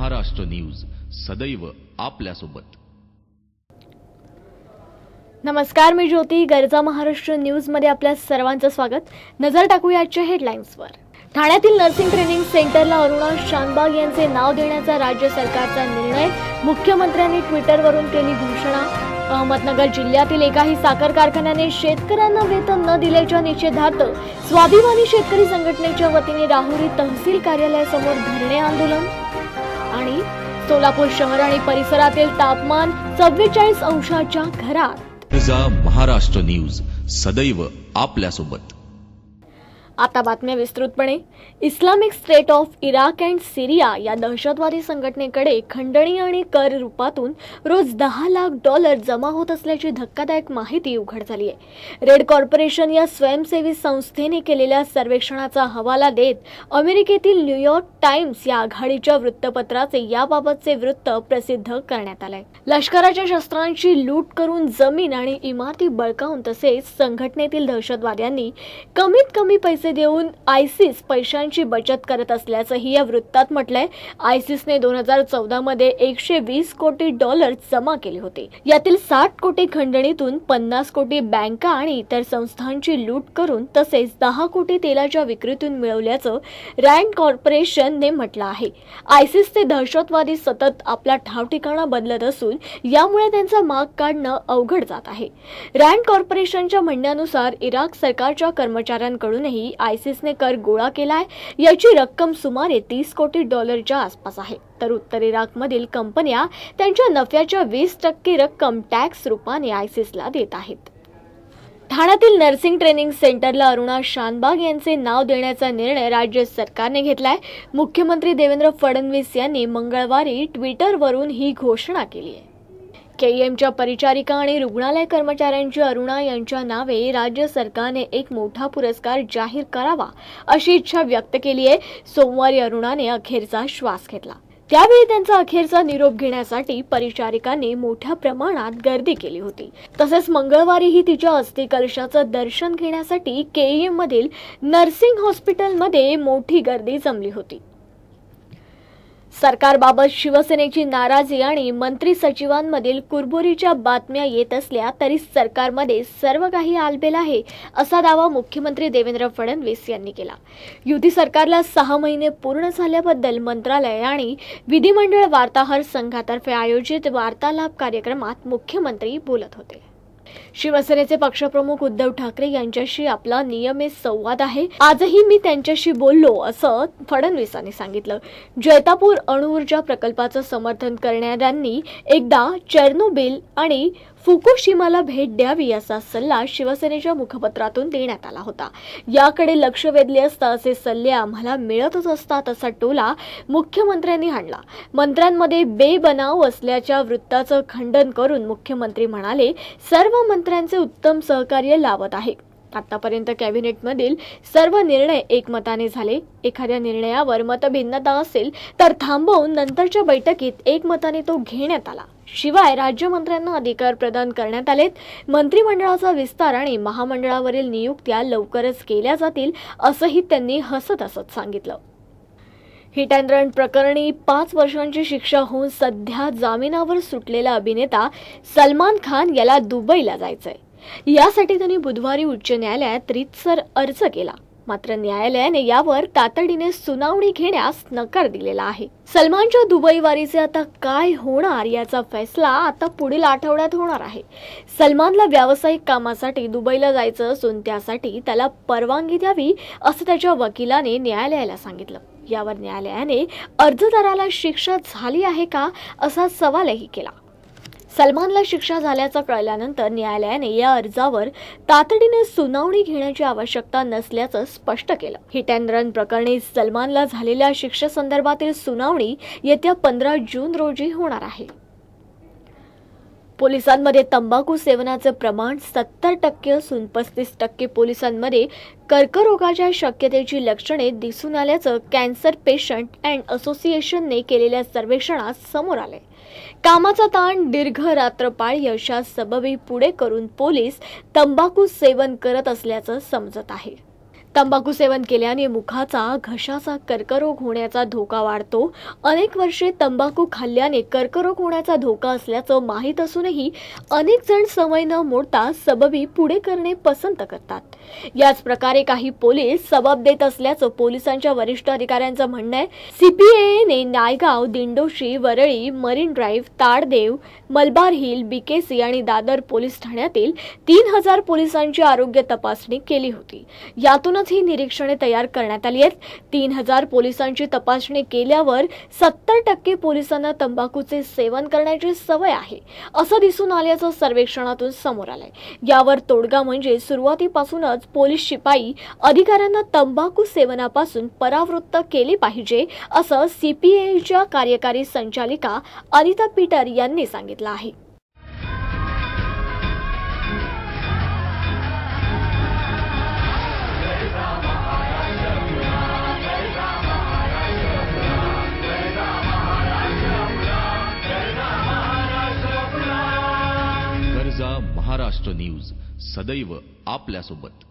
Maharashtra news सदैव आपल्यासोबत। नमस्कार, मी ज्योती। गरजा महाराष्ट्र न्यूज मध्ये आपल्या सर्वांचं स्वागत। नजर टाकूया आजच्या हेडलाईन्सवर। ठाण्यातील नर्सिंग ट्रेनिंग सेंटरला अरुणा शानबाग यांचे नाव देण्याचा राज्य सरकारचा निर्णय। मुख्यमंत्र्यांनी ट्विटरवरून केली घोषणा। अहमदनगर जिल्ह्यातील एकाही साखर कारखान्याने शेतकऱ्यांना वेतन न दिल्याच्या निषेधार्थ स्वाभिमानी शेतकरी संघटनेच्या वतीने राहुरी तहसील कार्यालयासमोर धरणे आंदोलन। आणि सोलापूर शहर आणि परिसरातील तापमान 44 अंशाच्या घरात। गरजा महाराष्ट्र न्यूज सदैव आपल्यासोबत। आता बातम्या विस्तृतपणे। Islamic State of Iraq and Syria या दहशतवादी संघटनेकडे खंडणी आणि कर रूपातून रोज $10 लाख जमा होत असल्याची धक्कादायक माहिती उघड झाली आहे। रेड कॉर्पोरेशन या स्वयंसेवी संस्थेने केलेल्या सर्वेक्षणाचा हवाला देत अमेरिकेतील न्यूयॉर्क टाइम्स या आघाडीच्या वृत्तपत्राचे याबाबतचे वृत्त प्रसिद्ध करण्यात आले। लष्कराच्या शस्त्रांची लूट करून जमीन आणि इमारती बळकावून तसेच संघटनेतील दहशतवाद्यांनी कमीत कमी पैसे देऊन आयसिस पैशांची बचत करत असल्याचंही या वृत्तात म्हटलंय। आयसिसने 2014 मध्ये $120 कोटी जमा केले होते। यातील 60 कोटी खंडणीतून, 50 कोटी बँका आणि इतर संस्थांची लूट करून तसेच 10 कोटी तेलाच्या विक्रीतून मिळवल्याचं रँड कॉर्पोरेशनने म्हटलं आहे। आयसिसचे दहशतवादी सतत आपला ठावठिकाणा बदलत असून यामुळे त्यांचा माग काढणं अवघड जात आहे। रँड कॉर्पोरेशनच्या म्हणण्यानुसार इराक सरकारच्या कर्मचाऱ्यांकडूनही आयसिसने कर गोळा केलाय। याची रक्कम सुमारे $30 कोटी आसपास आहे। तर उत्तर इराकमधील कंपन्या त्यांच्या नफ्याच्या 20% रक्कम टॅक्स रूपाने आयसिसला देत आहेत। ठाण्यातील नर्सिंग ट्रेनिंग सेंटरला अरुणा शानबाग यांचे नाव देण्याचा निर्णय राज्य सरकारने घेतलाय। मुख्यमंत्री देवेंद्र फडणवीस यांनी मंगळवारी ट्विटरवरून ही घोषणा केली आहे। केईएमच्या परिचारिका आणि रुग्णालय कर्मचाऱ्यांची अरुणा यांच्या नावे राज्य सरकारने एक मोठा पुरस्कार जाहीर करावा अशी इच्छा व्यक्त केली आहे। सोमवारी अरुणाने अखेरचा श्वास घेतला। त्यावेळी त्यांचा अखेरचा निरोप घेण्यासाठी परिचारिकांनी मोठ्या प्रमाणात गर्दी केली होती। तसेच मंगळवारीही तिच्या अस्थिकलशाचं दर्शन घेण्यासाठी केईएम मधील नर्सिंग हॉस्पिटलमध्ये मोठी गर्दी जमली होती। सरकारबाबत शिवसेनेची नाराजी आणि मंत्री सचिवांमधील कुरबुरीच्या बातम्या येत असल्या तरी सरकारमध्ये सर्व काही आलबेल आहे असा दावा मुख्यमंत्री देवेंद्र फडणवीस यांनी केला। युती सरकारला 6 महिने पूर्ण झाल्याबद्दल मंत्रालय आणि विधिमंडळ वार्ताहर संघातर्फे आयोजित वार्तालाप कार्यक्रमात मुख्यमंत्री बोलत होते। शिवसेनेचे पक्षप्रमुख उद्धव ठाकरे यांच्याशी आपला नियमित संवाद आहे। आजही मी त्यांच्याशी बोललो असं फडणवीसांनी सांगितलं। जैतापूर अणुऊर्जा प्रकल्पाचं समर्थन करणाऱ्यांनी एकदा चेर्नोबिल आणि फुकुशिमाला भेट द्यावी असा सल्ला शिवसेनेच्या मुखपत्रातून देण्यात आला होता। याकडे लक्ष वेधले असता असे सल्ले आम्हाला मिळतच असतात असा टोला मुख्यमंत्र्यांनी हाणला। मंत्र्यांमध्ये बेबनाव असल्याच्या वृत्ताचं खंडन करून मुख्यमंत्री म्हणाले, सर्व मंत्र्यांचे उत्तम सहकार्य लाभत आहे। आतापर्यंत कॅबिनेटमधील सर्व निर्णय एकमताने झाले। एखाद्या निर्णयावर मतभिन्नता असेल तर थांबवून नंतरच्या बैठकीत एकमताने तो घेण्यात आला। शिवाय राज्यमंत्र्यांना अधिकार प्रदान करण्यात आलेत। मंत्रिमंडळाचा विस्तार आणि महामंडळावरील नियुक्त्या लवकरच केल्या जातील असंही त्यांनी हसत सांगितलं। हिट अँड रन प्रकरणी 5 वर्षांची शिक्षा होऊन सध्या जामिनावर सुटलेला अभिनेता सलमान खान याला दुबईला जायचंय। यासाठी त्यांनी बुधवारी उच्च न्यायालयात रीतसर अर्ज केला। मात्र न्यायालयाने यावर तातडीने सुनावणी घेण्यास नकार दिलेला आहे। सलमानच्या दुबई वारीचे आता काय होणार याचा फैसला आता पुढील आठवड्यात होणार आहे। सलमानला व्यावसायिक कामासाठी दुबईला जायचं असून त्यासाठी त्याला परवानगी द्यावी असं त्याच्या वकिलाने न्यायालयाला सांगितलं। यावर न्यायालयाने अर्जदाराला शिक्षा झाली आहे का असा सवालही केला। सलमानला शिक्षा झाल्याचं कळल्यानंतर न्यायालयाने या अर्जावर तातडीने सुनावणी घेण्याची आवश्यकता नसल्याचं स्पष्ट केलं। हिट अँड रन प्रकरणी सलमानला झालेल्या शिक्षेसंदर्भातील सुनावणी येत्या 15 जून रोजी होणार आहे। पोलिसांमध्ये तंबाखू सेवनाचे प्रमाण 70% असून 35% पोलिसांमध्ये कर्करोगाच्या शक्यतेची लक्षणे दिसून आल्याचं कॅन्सर पेशंट अँड असोसिएशनने केलेल्या सर्वेक्षणात समोर आले। कामाचा ताण, दीर्घ रात्रपाळ अशा सबबी पुढे करून पोलीस तंबाखू सेवन करत असल्याचं समजत आहे। तंबाखू सेवन केल्याने मुखाचा, घशाचा कर्करोग होण्याचा धोका वाढतो। अनेक वर्षे तंबाखू खाल्ल्याने कर्करोग होण्याचा धोका असल्याचं माहीत असूनही अनेक जण सवय न मोडता सबबी पुढे करणे पसंत करतात। याच प्रकारे काही पोलीस सबब देत असल्याचं पोलिसांच्या वरिष्ठ अधिकाऱ्यांचं म्हणणं आहे। सीपीएने नायगाव, दिंडोशी, वरळी, मरीन ड्राईव्ह, ताडदेव, मलबार हिल, बीकेसी आणि दादर पोलीस ठाण्यातील 3000 पोलिसांची आरोग्य तपासणी केली होती। यातूनच ही निरीक्षणे तयार करण्यात आली आहेत। 3000 पोलिसांची तपासणी केल्यावर 70% पोलिसांना तंबाखूचे सेवन करण्याची सवय आहे असं दिसून आल्याचं सर्वेक्षणातून समोर आलंय। यावर तोडगा म्हणजे सुरुवातीपासूनच पोलीस शिपाई अधिकाऱ्यांना तंबाखू सेवनापासून परावृत्त केले पाहिजे असं सीपीएच्या कार्यकारी संचालिका अनिता पीटर यांनी सांगितलं आहे। गर्जा महाराष्ट्र न्यूज सदैव आपल्यासोबत।